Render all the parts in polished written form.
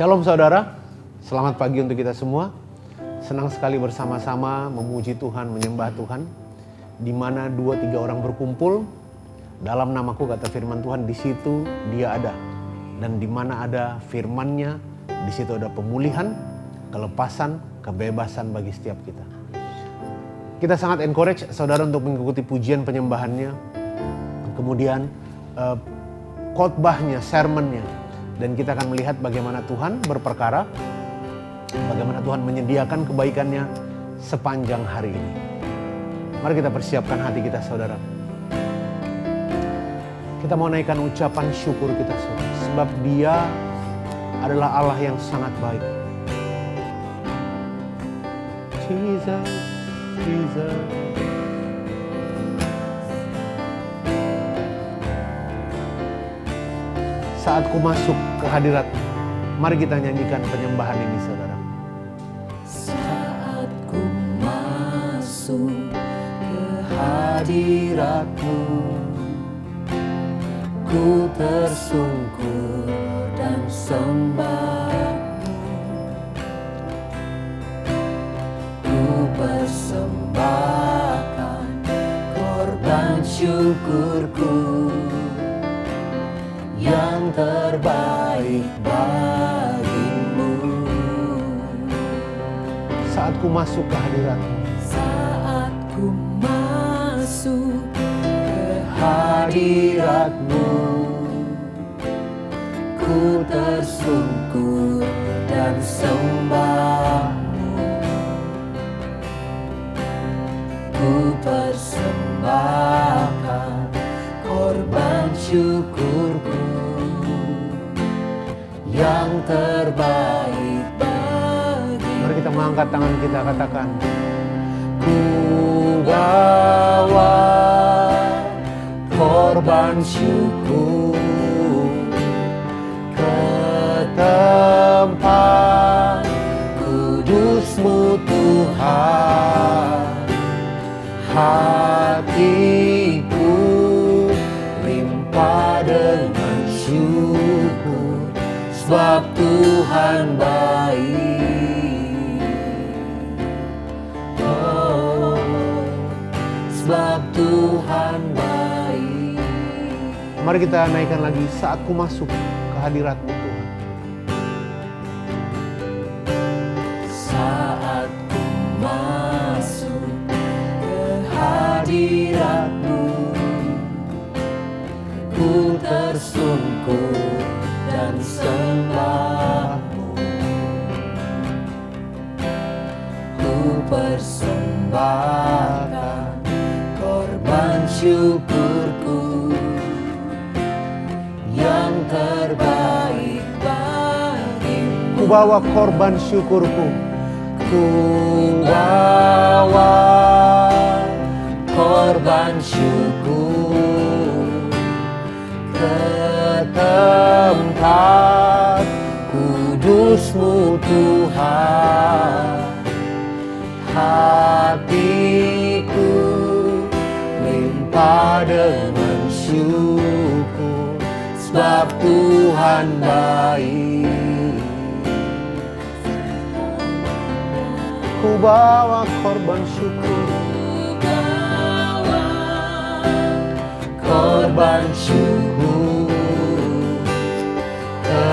Shalom saudara, selamat pagi untuk kita semua. Senang sekali bersama-sama memuji Tuhan, menyembah Tuhan. Di mana 2-3 orang berkumpul dalam namaku, kata firman Tuhan, di situ Dia ada. Dan di mana ada firman-Nya, di situ ada pemulihan, kelepasan, kebebasan bagi setiap kita. Kita sangat encourage saudara untuk mengikuti pujian penyembahannya, kemudian khotbahnya, sermonnya. Dan kita akan melihat bagaimana Tuhan berperkara, bagaimana Tuhan menyediakan kebaikannya sepanjang hari ini. Mari kita persiapkan hati kita saudara. Kita mau naikkan ucapan syukur kita saudara. Sebab Dia adalah Allah yang sangat baik. Jesus, Jesus. Saat ku masuk ke hadirat, mari kita nyanyikan penyembahan ini saudara. Saat ku masuk ke hadirat-Mu, ku tersungkur dan sembah-Mu. Ku persembahkan korban syukurku yang terbaik bagimu. Saat ku masuk ke hadirat-Mu, saat ku masuk ke hadirat-Mu, ku tersungkur dan sembah-Mu. Ku persembahkan korban syukurku yang terbaik bagi. Mari kita mengangkat tangan kita, katakan, ku bawa korban syukur ke tempat kudus-Mu Tuhan. Hatiku limpah dengan syukur, sebab Tuhan baik. Oh, sebab Tuhan baik. mari kita naikkan lagi. Saat ku masuk ke hadirat-Mu Tuhan. Saat ku masuk ke hadirat-Mu, ku tersungkur dan sembah-Mu. Ku persembahkan korban syukurku yang terbaik bagimu. Ku bawa korban syukurku. Ku bawa korban syukur ke tempat kudus-Mu Tuhan. Hatiku limpah dengan syukur, sebab Tuhan baik. Ku bawa korban syukur. Korban syukur ke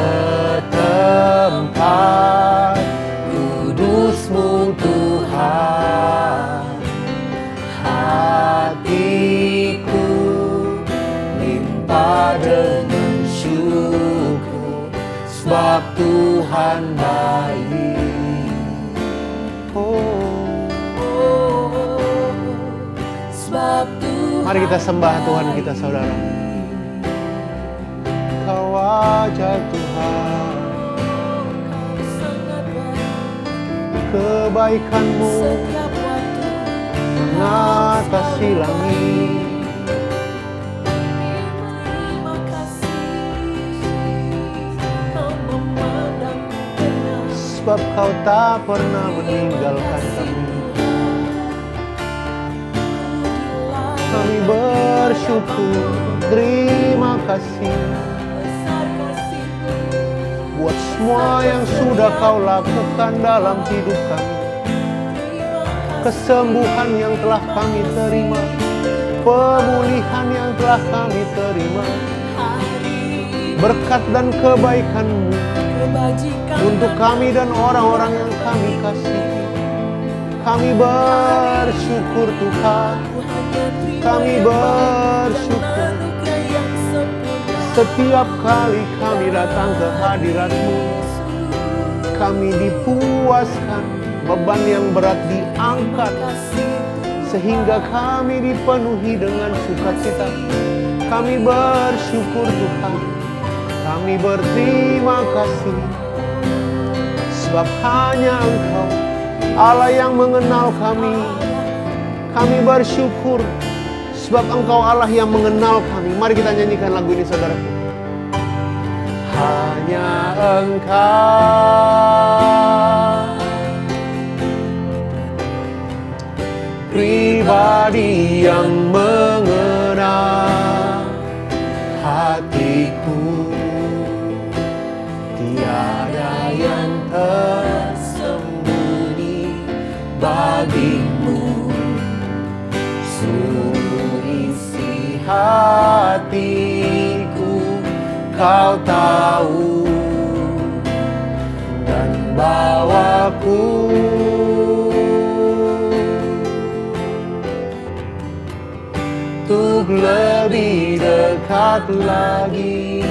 tempat kudus-Mu Tuhan. Hatiku limpah dengan syukur, sebab Tuhan baik. Sebab Tuhan. Mari kita sembah Tuhan kita saudara. Kau wajah Tuhan, kebaikan-Mu mengatasi langit. Sebab Kau tak pernah meninggalkan kami. Kami bersyukur, terima kasih. buat semua yang sudah kau lakukan dalam hidup kami. Kesembuhan yang telah kami terima, pemulihan yang telah kami terima, berkat dan kebaikan-Mu untuk kami dan orang-orang yang kami kasihi. Kami bersyukur Tuhan, kami bersyukur. Setiap kali kami datang ke hadirat-Mu, kami dipuaskan, beban yang berat diangkat, sehingga kami dipenuhi dengan sukacita. Kami bersyukur Tuhan, kami berterima kasih, sebab hanya Engkau Allah yang mengenal kami. Kami bersyukur sebab Engkau Allah yang mengenal kami. Mari kita nyanyikan lagu ini, saudaraku. Hanya Engkau pribadi yang mengenal hatiku, tiada yang tersembunyi bagimu. Seluruh isi hatiku Kau tahu, dan bawaku untuk lebih dekat lagi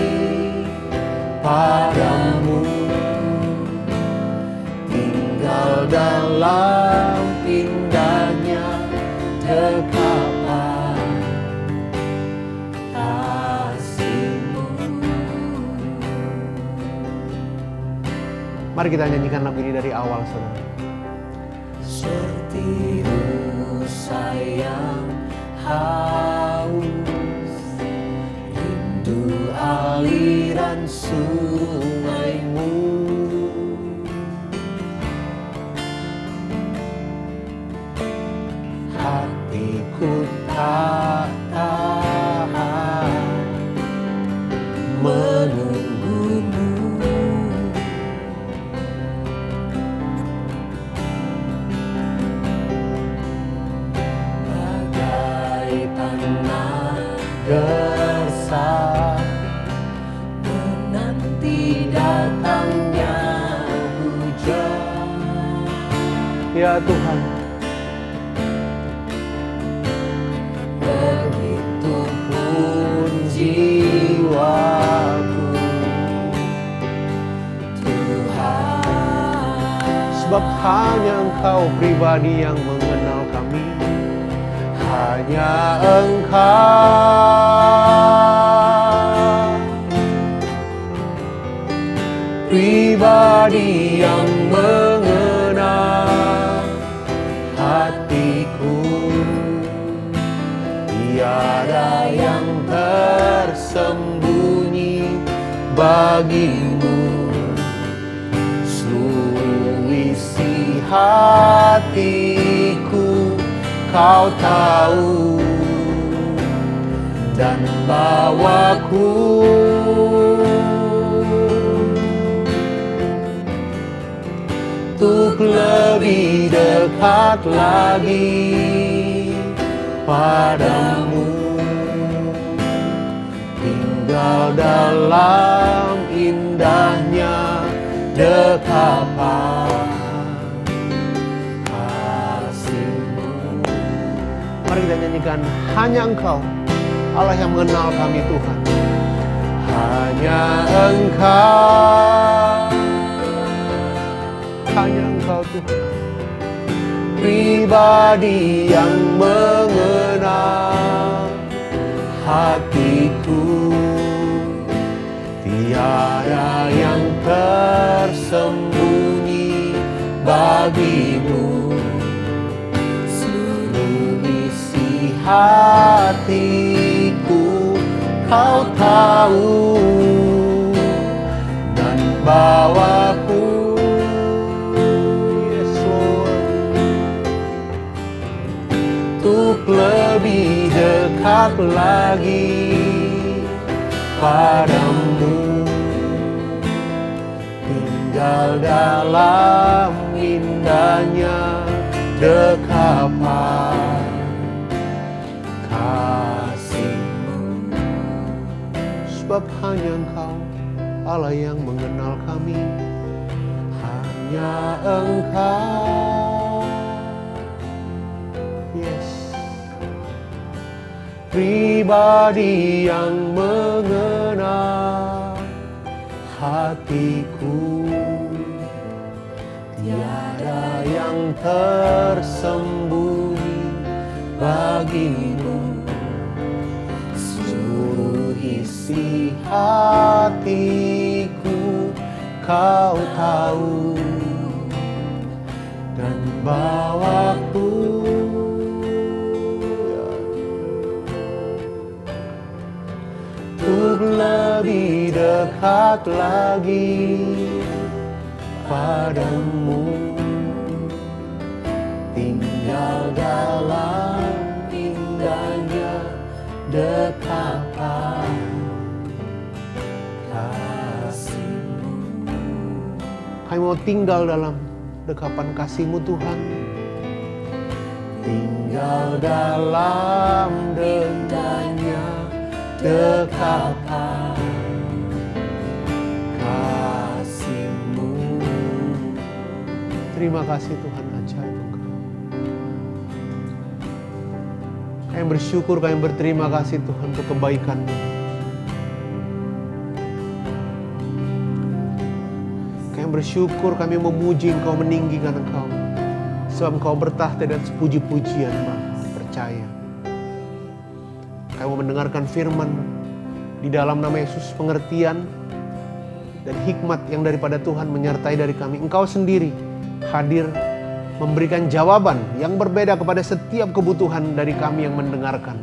padamu, tinggal dalam indahnya dekapan kasih-Mu. Mari kita nyanyikan lagu ini dari awal, saudara. Setirus sayang haus, rindu aliran sungai-Mu. Hatiku tak tahan menunggu-Mu. Tanah gersang menanti datangnya hujan. Ya Tuhan, begitupun jiwaku Tuhan, sebab hanya Engkau pribadi yang mengenal kami. Hanya Engkau pribadi yang mengenal hatiku, tiada yang tersembunyi bagimu. Seluruh isi hatiku Kau tahu, dan bawaku untuk lebih dekat lagi padamu, tinggal dalam indahnya dekapan. Mari kita nyanyikan, hanya Engkau Allah yang mengenal kami Tuhan. Hanya Engkau, hanya Engkau Tuhan, pribadi yang mengenal hatiku, tiada yang tersembunyi bagimu. Hatiku Kau tahu, dan bawaku, yes Lord, untuk lebih dekat lagi padamu, tinggal dalam indahnya dekapan kasih-Mu. Sebab hanya Engkau Allah yang mengenal kami, hanya Engkau, yes, pribadi yang mengenal hatiku. Tiada yang tersembunyi bagimu, seluruh isi hatiku Kau tahu, dan bawaku untuk lebih dekat lagi padamu, tinggal dalam indahnya dekapan kasih-Mu. Kami mau tinggal dalam dekapan kasih-Mu Tuhan, tinggal dalam indahnya dekapan kasih-Mu. Terima kasih Tuhan, ajaib Engkau. Kami bersyukur, kami berterima kasih Tuhan untuk kebaikan-Mu. Kami bersyukur, kami memuji Engkau, meninggikan Engkau. Sebab Engkau bertahta dan sepuji-pujian, Maha percaya. Kami mau mendengarkan firman di dalam nama Yesus, pengertian dan hikmat yang daripada Tuhan menyertai dari kami. Engkau sendiri hadir memberikan jawaban yang berbeda kepada setiap kebutuhan dari kami yang mendengarkan.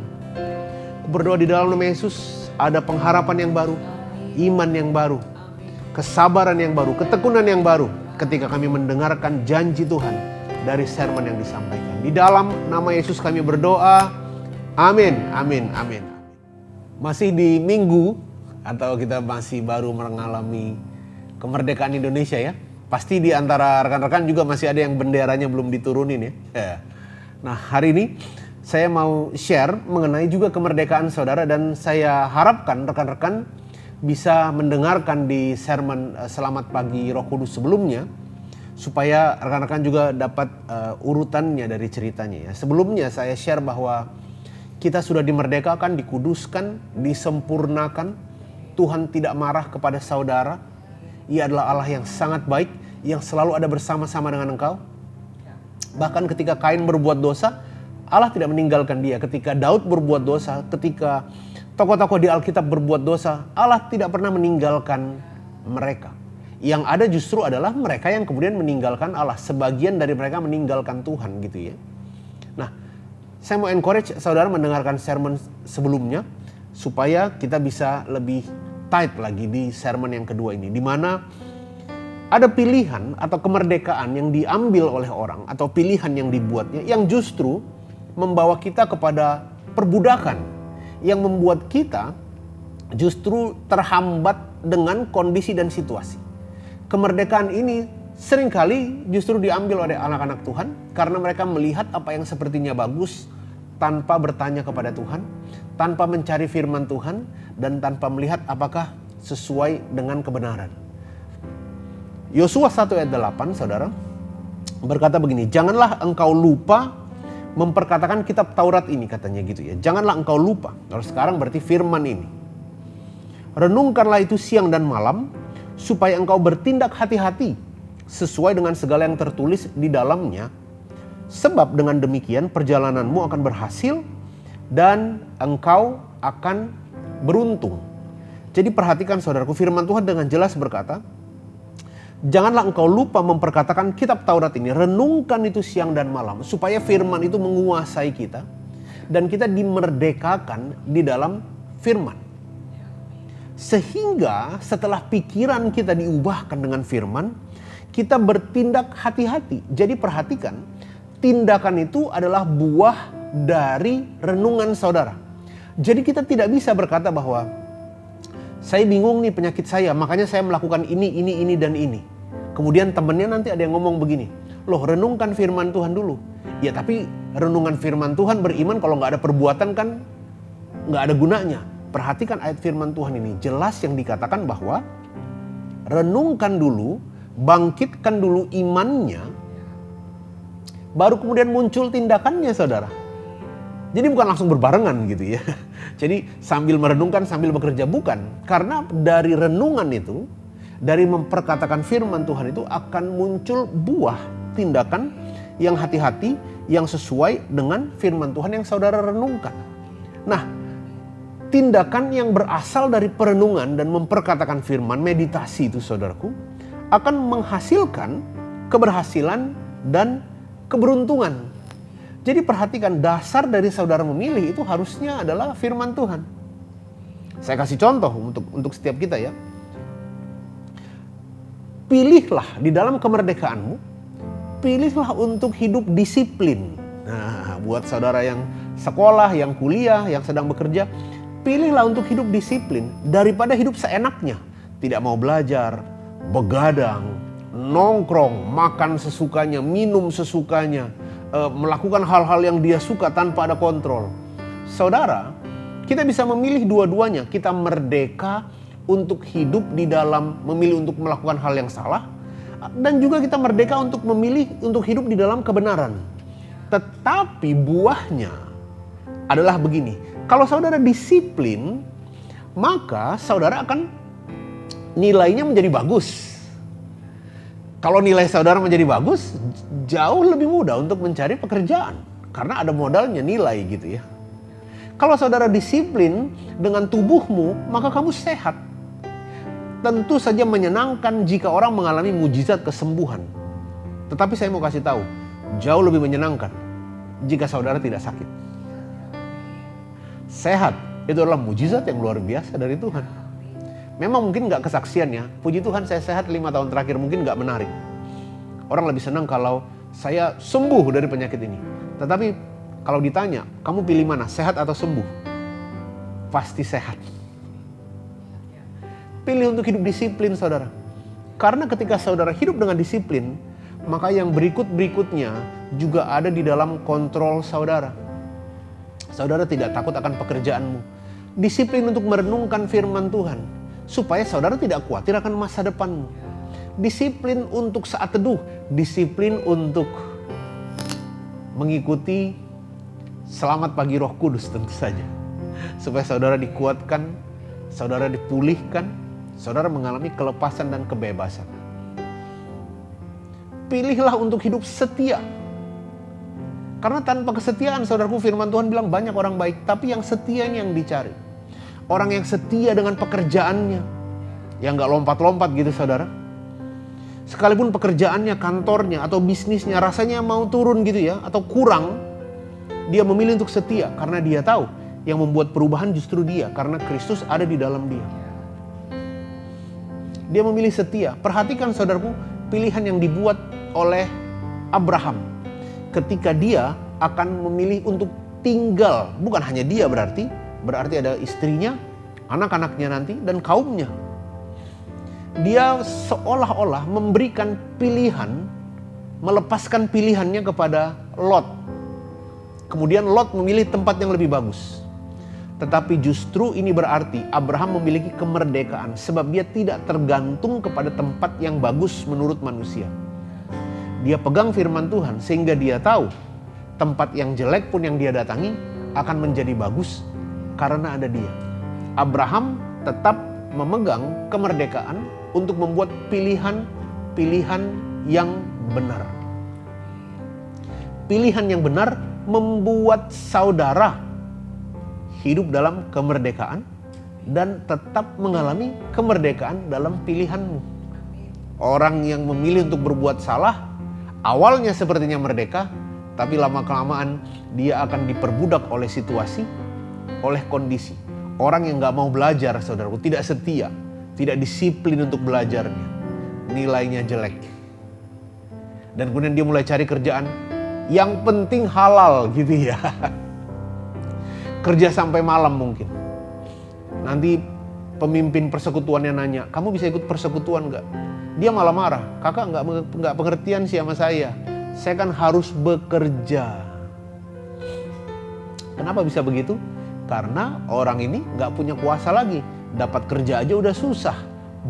Aku berdoa di dalam nama Yesus ada pengharapan yang baru, iman yang baru, kesabaran yang baru, ketekunan yang baru ketika kami mendengarkan janji Tuhan dari sermon yang disampaikan. Di dalam nama Yesus kami berdoa. Amin, amin, amin. Masih di minggu atau kita masih baru mengalami kemerdekaan Indonesia ya. Pasti di antara rekan-rekan juga masih ada yang benderanya belum diturunin ya. Nah, hari ini saya mau share mengenai juga kemerdekaan saudara, dan saya harapkan rekan-rekan bisa mendengarkan di sermon Selamat Pagi Roh Kudus sebelumnya, supaya rekan-rekan juga dapat urutannya dari ceritanya ya. Sebelumnya saya share bahwa kita sudah dimerdekakan, dikuduskan, disempurnakan. Tuhan tidak marah kepada saudara. Ia adalah Allah yang sangat baik, yang selalu ada bersama-sama dengan engkau. Bahkan ketika Kain berbuat dosa, Allah tidak meninggalkan dia. Ketika Daud berbuat dosa, ketika tokoh-tokoh di Alkitab berbuat dosa, Allah tidak pernah meninggalkan mereka. Yang ada justru adalah mereka yang kemudian meninggalkan Allah. Sebagian dari mereka meninggalkan Tuhan gitu ya. Nah, saya mau encourage saudara mendengarkan sermon sebelumnya supaya kita bisa lebih tight lagi di sermon yang kedua ini, di mana ada pilihan atau kemerdekaan yang diambil oleh orang atau pilihan yang dibuatnya yang justru membawa kita kepada perbudakan, yang membuat kita justru terhambat dengan kondisi dan situasi. Kemerdekaan ini seringkali justru diambil oleh anak-anak Tuhan karena mereka melihat apa yang sepertinya bagus tanpa bertanya kepada Tuhan, tanpa mencari firman Tuhan, dan tanpa melihat apakah sesuai dengan kebenaran. Yosua 1 ayat 8 saudara berkata begini, janganlah engkau lupa memperkatakan kitab Taurat ini, katanya gitu ya. Janganlah engkau lupa. Kalau sekarang berarti firman ini. Renungkanlah itu siang dan malam supaya engkau bertindak hati-hati sesuai dengan segala yang tertulis di dalamnya. Sebab dengan demikian perjalananmu akan berhasil dan engkau akan beruntung. Jadi perhatikan saudaraku, firman Tuhan dengan jelas berkata, janganlah engkau lupa memperkatakan kitab Taurat ini. Renungkan itu siang dan malam supaya firman itu menguasai kita dan kita dimerdekakan di dalam firman. Sehingga setelah pikiran kita diubahkan dengan firman, kita bertindak hati-hati. Jadi perhatikan, tindakan itu adalah buah dari renungan saudara. Jadi kita tidak bisa berkata bahwa saya bingung nih penyakit saya, makanya saya melakukan ini, dan ini. Kemudian temennya nanti ada yang ngomong begini, loh renungkan firman Tuhan dulu. Ya tapi renungan firman Tuhan beriman kalau nggak ada perbuatan kan nggak ada gunanya. Perhatikan ayat firman Tuhan ini, jelas yang dikatakan bahwa renungkan dulu, bangkitkan dulu imannya, baru kemudian muncul tindakannya, saudara. Jadi bukan langsung berbarengan gitu ya. Jadi sambil merenungkan, sambil bekerja, bukan. Karena dari renungan itu, dari memperkatakan firman Tuhan itu akan muncul buah tindakan yang hati-hati, yang sesuai dengan firman Tuhan yang saudara renungkan. Nah, tindakan yang berasal dari perenungan dan memperkatakan firman, meditasi itu saudaraku, akan menghasilkan keberhasilan dan keberuntungan. Jadi perhatikan, dasar dari saudara memilih itu harusnya adalah firman Tuhan. Saya kasih contoh untuk setiap kita ya. Pilihlah di dalam kemerdekaanmu, pilihlah untuk hidup disiplin. Nah, buat saudara yang sekolah, yang kuliah, yang sedang bekerja, pilihlah untuk hidup disiplin daripada hidup seenaknya. Tidak mau belajar, begadang, nongkrong, makan sesukanya, minum sesukanya, melakukan hal-hal yang dia suka tanpa ada kontrol. Saudara, kita bisa memilih dua-duanya. Kita merdeka untuk hidup di dalam memilih untuk melakukan hal yang salah, dan juga kita merdeka untuk memilih untuk hidup di dalam kebenaran. Tetapi buahnya adalah begini. Kalau saudara disiplin, maka saudara akan nilainya menjadi bagus. Kalau nilai saudara menjadi bagus, jauh lebih mudah untuk mencari pekerjaan. Karena ada modalnya, nilai gitu ya. Kalau saudara disiplin dengan tubuhmu, maka kamu sehat. Tentu saja menyenangkan jika orang mengalami mujizat kesembuhan. Tetapi saya mau kasih tahu, jauh lebih menyenangkan jika saudara tidak sakit. Sehat, itu adalah mujizat yang luar biasa dari Tuhan. Memang mungkin gak kesaksiannya, puji Tuhan saya sehat 5 tahun terakhir, mungkin gak menarik. Orang lebih senang kalau saya sembuh dari penyakit ini. Tetapi kalau ditanya, kamu pilih mana, sehat atau sembuh? Pasti sehat. Pilih untuk hidup disiplin, saudara. Karena ketika saudara hidup dengan disiplin, maka yang berikut-berikutnya juga ada di dalam kontrol saudara. Saudara tidak takut akan pekerjaanmu. Disiplin untuk merenungkan firman Tuhan, supaya saudara tidak khawatir akan masa depanmu. Disiplin untuk saat teduh, disiplin untuk mengikuti selamat pagi Roh Kudus tentu saja. Supaya saudara dikuatkan, saudara dipulihkan, saudara mengalami kelepasan dan kebebasan. Pilihlah untuk hidup setia. Karena tanpa kesetiaan, saudaraku, firman Tuhan bilang banyak orang baik, tapi yang setia yang dicari. Orang yang setia dengan pekerjaannya, yang gak lompat-lompat gitu saudara. Sekalipun pekerjaannya, kantornya, atau bisnisnya rasanya mau turun gitu ya, atau kurang, dia memilih untuk setia. Karena dia tahu yang membuat perubahan justru dia, karena Kristus ada di dalam dia. Dia memilih setia. Perhatikan saudaraku, pilihan yang dibuat oleh Abraham. Ketika dia akan memilih untuk tinggal, bukan hanya dia berarti ada istrinya, anak-anaknya nanti, dan kaumnya. Dia seolah-olah memberikan pilihan, melepaskan pilihannya kepada Lot. Kemudian Lot memilih tempat yang lebih bagus. Tetapi justru ini berarti Abraham memiliki kemerdekaan, sebab dia tidak tergantung kepada tempat yang bagus menurut manusia. Dia pegang firman Tuhan sehingga dia tahu tempat yang jelek pun yang dia datangi akan menjadi bagus karena ada dia. Abraham tetap memegang kemerdekaan untuk membuat pilihan-pilihan yang benar. Pilihan yang benar membuat saudara hidup dalam kemerdekaan dan tetap mengalami kemerdekaan dalam pilihanmu. Orang yang memilih untuk berbuat salah, awalnya sepertinya merdeka, tapi lama-kelamaan dia akan diperbudak oleh situasi, oleh kondisi. Orang yang gak mau belajar, saudaraku, tidak setia, tidak disiplin untuk belajarnya, nilainya jelek. Dan kemudian dia mulai cari kerjaan, yang penting halal gitu ya. Kerja sampai malam mungkin. Nanti pemimpin persekutuannya nanya, kamu bisa ikut persekutuan nggak? Dia malah marah, kakak nggak pengertian sih sama saya kan harus bekerja. Kenapa bisa begitu? Karena orang ini nggak punya kuasa lagi, dapat kerja aja udah susah.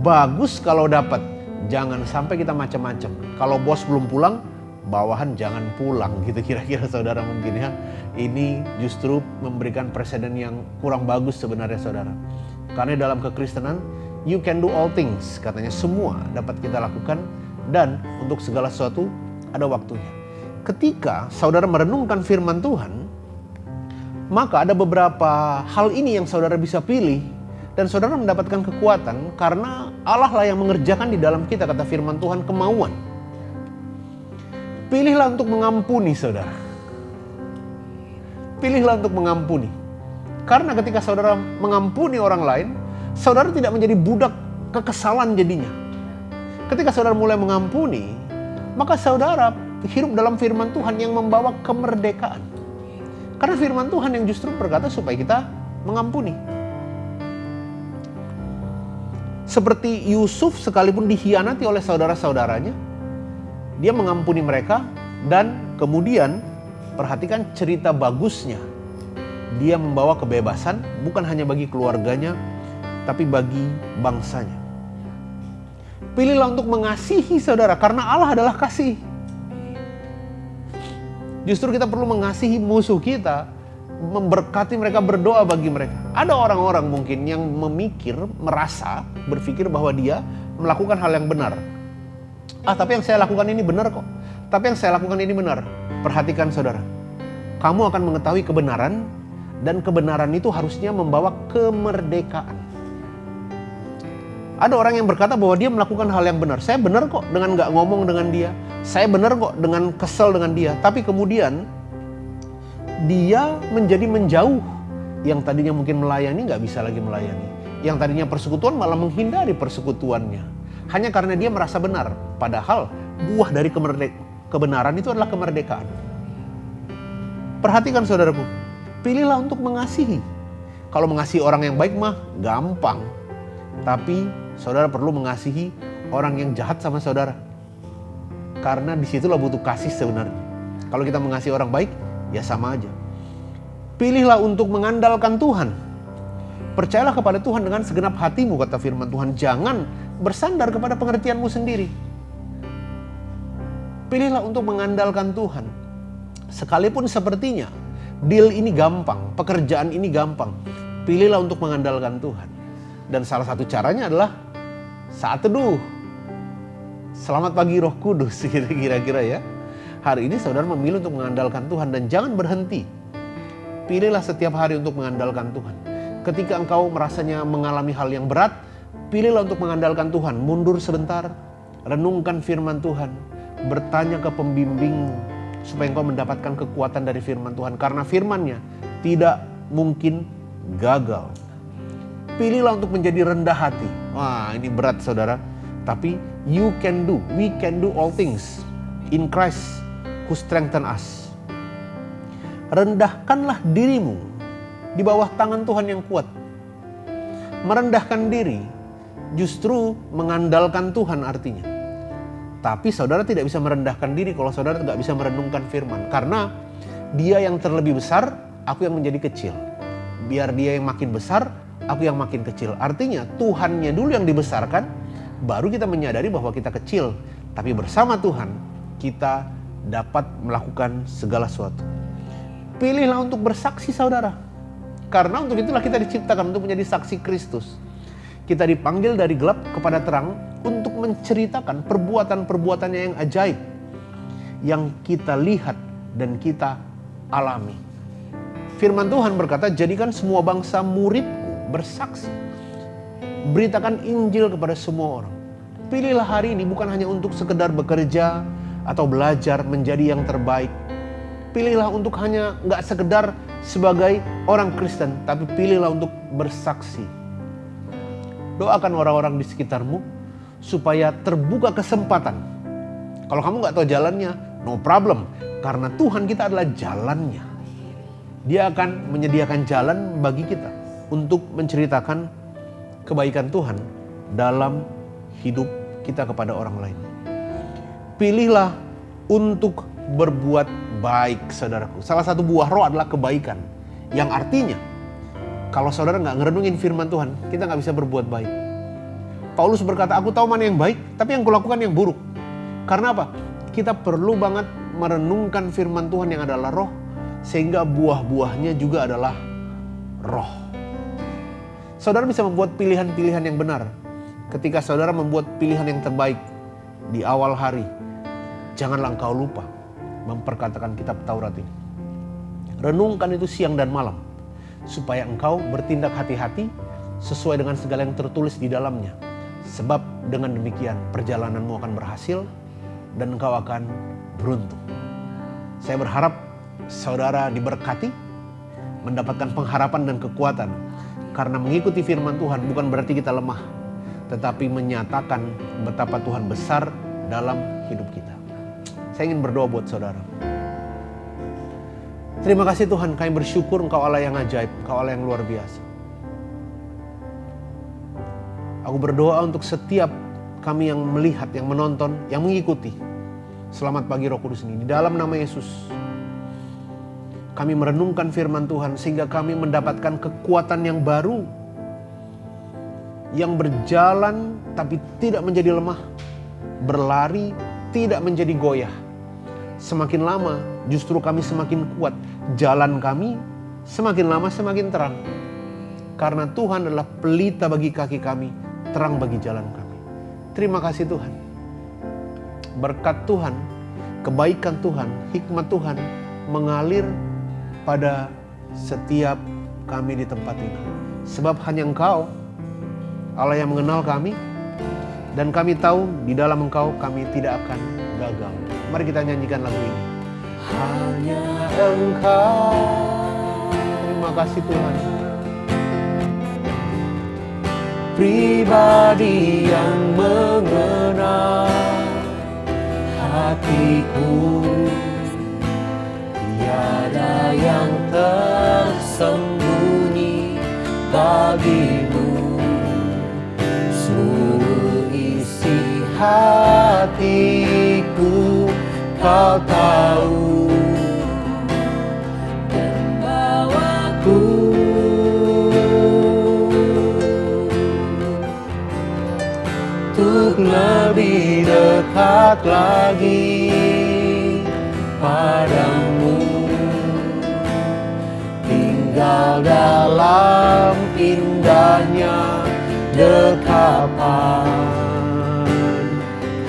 Bagus kalau dapat, jangan sampai kita macam-macam. Kalau bos belum pulang, bawahan jangan pulang gitu kira-kira saudara mungkin ya. Ini justru memberikan presiden yang kurang bagus sebenarnya saudara. Karena dalam kekristenan, you can do all things, katanya semua dapat kita lakukan dan untuk segala sesuatu ada waktunya. Ketika saudara merenungkan firman Tuhan, maka ada beberapa hal ini yang saudara bisa pilih dan saudara mendapatkan kekuatan karena Allah lah yang mengerjakan di dalam kita, kata firman Tuhan, kemauan. Pilihlah untuk mengampuni saudara. Pilihlah untuk mengampuni. Karena ketika saudara mengampuni orang lain, saudara tidak menjadi budak kekesalan jadinya. Ketika saudara mulai mengampuni, maka saudara hidup dalam firman Tuhan yang membawa kemerdekaan. Karena firman Tuhan yang justru berkata supaya kita mengampuni. Seperti Yusuf sekalipun dikhianati oleh saudara-saudaranya, dia mengampuni mereka dan kemudian perhatikan cerita bagusnya. Dia membawa kebebasan bukan hanya bagi keluarganya, tapi bagi bangsanya. Pilihlah untuk mengasihi saudara karena Allah adalah kasih. Justru kita perlu mengasihi musuh kita, memberkati mereka, berdoa bagi mereka. Ada orang-orang mungkin yang merasa, berpikir bahwa dia melakukan hal yang benar. Tapi yang saya lakukan ini benar kok. Tapi yang saya lakukan ini benar. Perhatikan saudara. Kamu akan mengetahui kebenaran dan kebenaran itu harusnya membawa kemerdekaan. Ada orang yang berkata bahwa dia melakukan hal yang benar. Saya benar kok dengan gak ngomong dengan dia. Saya benar kok dengan kesel dengan dia. Tapi kemudian dia menjadi menjauh. Yang tadinya mungkin melayani gak bisa lagi melayani. Yang tadinya persekutuan malah menghindari persekutuannya. Hanya karena dia merasa benar. Padahal buah dari kebenaran itu adalah kemerdekaan. Perhatikan saudaraku. Pilihlah untuk mengasihi. Kalau mengasihi orang yang baik mah gampang. Tapi saudara perlu mengasihi orang yang jahat sama saudara. Karena disitulah butuh kasih sebenarnya. Kalau kita mengasihi orang baik, ya sama aja. Pilihlah untuk mengandalkan Tuhan. Percayalah kepada Tuhan dengan segenap hatimu, kata firman Tuhan. Jangan bersandar kepada pengertianmu sendiri. Pilihlah untuk mengandalkan Tuhan. Sekalipun sepertinya deal ini gampang, pekerjaan ini gampang. Pilihlah untuk mengandalkan Tuhan. Dan salah satu caranya adalah saat teduh. Selamat pagi Roh Kudus, kira-kira ya. Hari ini saudara memilih untuk mengandalkan Tuhan dan jangan berhenti. Pilihlah setiap hari untuk mengandalkan Tuhan. Ketika engkau merasanya mengalami hal yang berat, pilihlah untuk mengandalkan Tuhan. Mundur sebentar, renungkan firman Tuhan, bertanya ke pembimbingmu supaya engkau mendapatkan kekuatan dari firman Tuhan. Karena firman-Nya tidak mungkin gagal. Pilihlah untuk menjadi rendah hati. Wah, ini berat saudara. Tapi we can do all things in Christ who strengthen us. Rendahkanlah dirimu di bawah tangan Tuhan yang kuat. Merendahkan diri justru mengandalkan Tuhan artinya. Tapi saudara tidak bisa merendahkan diri kalau saudara tidak bisa merenungkan firman. Karena dia yang terlebih besar, aku yang menjadi kecil. Biar dia yang makin besar, aku yang makin kecil. Artinya Tuhannya dulu yang dibesarkan, baru kita menyadari bahwa kita kecil. Tapi bersama Tuhan, kita dapat melakukan segala sesuatu. Pilihlah untuk bersaksi saudara. Karena untuk itulah kita diciptakan untuk menjadi saksi Kristus. Kita dipanggil dari gelap kepada terang untuk menceritakan perbuatan-perbuatannya yang ajaib. Yang kita lihat dan kita alami. Firman Tuhan berkata, jadikan semua bangsa muridku, bersaksi. Beritakan Injil kepada semua orang. Pilihlah hari ini bukan hanya untuk sekedar bekerja atau belajar menjadi yang terbaik. Pilihlah untuk hanya gak sekedar sebagai orang Kristen, tapi pilihlah untuk bersaksi. Doakan orang-orang di sekitarmu supaya terbuka kesempatan. Kalau kamu gak tahu jalannya, no problem. Karena Tuhan kita adalah jalannya. Dia akan menyediakan jalan bagi kita untuk menceritakan kebaikan Tuhan dalam hidup kita kepada orang lain. Pilihlah untuk berbuat baik, saudaraku. Salah satu buah roh adalah kebaikan. Yang artinya, kalau saudara nggak ngerenungin firman Tuhan, kita nggak bisa berbuat baik. Paulus berkata, aku tahu mana yang baik, tapi yang kulakukan yang buruk. Karena apa? Kita perlu banget merenungkan firman Tuhan yang adalah roh, sehingga buah-buahnya juga adalah roh. Saudara bisa membuat pilihan-pilihan yang benar. Ketika saudara membuat pilihan yang terbaik di awal hari, janganlah engkau lupa memperkatakan kitab Taurat ini. Renungkan itu siang dan malam, supaya engkau bertindak hati-hati sesuai dengan segala yang tertulis di dalamnya. Sebab dengan demikian perjalananmu akan berhasil dan engkau akan beruntung. Saya berharap saudara diberkati, mendapatkan pengharapan dan kekuatan. Karena mengikuti firman Tuhan bukan berarti kita lemah, tetapi menyatakan betapa Tuhan besar dalam hidup kita. Saya ingin berdoa buat saudara. Terima kasih Tuhan, kami bersyukur Engkau Allah yang ajaib, Engkau Allah yang luar biasa. Aku berdoa untuk setiap kami yang melihat, yang menonton, yang mengikuti. Selamat pagi Roh Kudus ini, di dalam nama Yesus. Kami merenungkan firman Tuhan sehingga kami mendapatkan kekuatan yang baru. Yang berjalan tapi tidak menjadi lemah. Berlari tidak menjadi goyah. Semakin lama justru kami semakin kuat. Jalan kami semakin lama semakin terang. Karena Tuhan adalah pelita bagi kaki kami, terang bagi jalan kami. Terima kasih Tuhan. Berkat Tuhan, kebaikan Tuhan, hikmat Tuhan mengalir pada setiap kami di tempat ini. Sebab hanya Engkau, Allah yang mengenal kami, dan kami tahu di dalam Engkau kami tidak akan gagal. Mari kita nyanyikan lagu ini. Hanya Engkau. Terima kasih Tuhan. Pribadi yang mengenal hatiku, tiada yang tersembunyi bagimu. Seluruh isi hatiku Kau tahu, dan bawaku untuk lebih dekat lagi padamu, tinggal dalam indahnya dekapan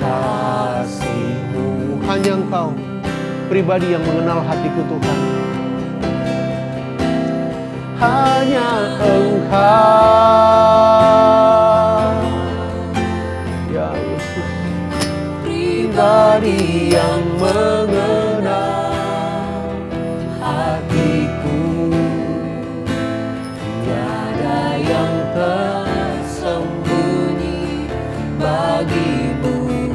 kasih-Mu. Hanya Engkau, pribadi yang mengenal hatiku Tuhan. Hanya Engkau, ya Yesus, pribadi yang mengenal hatiku, tiada yang tersembunyi bagimu.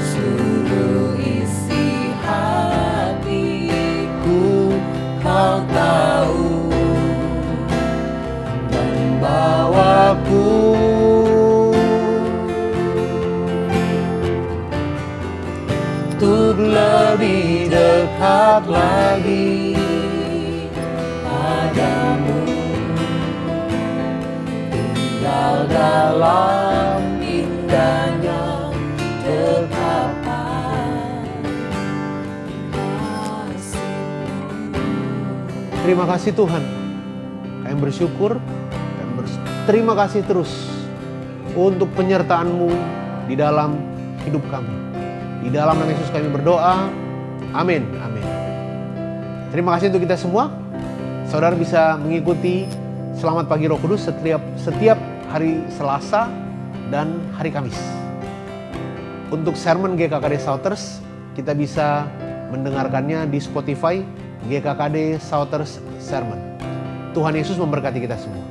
Seluruh isi hatiku Kau tahu, dan bawaku untuk lebih dekat lagi padamu, tinggal dalam indahnya dekapan kasih-Mu. Terima kasih Tuhan, kami bersyukur dan terima kasih terus untuk penyertaan-Mu di dalam hidup kami. Di dalam nama Yesus kami berdoa. Amin. Amin. Terima kasih untuk kita semua. Saudara bisa mengikuti Selamat Pagi Roh Kudus setiap hari Selasa dan hari Kamis. Untuk sermon GKKD Shouters, kita bisa mendengarkannya di Spotify GKKD Shouters Sermon. Tuhan Yesus memberkati kita semua.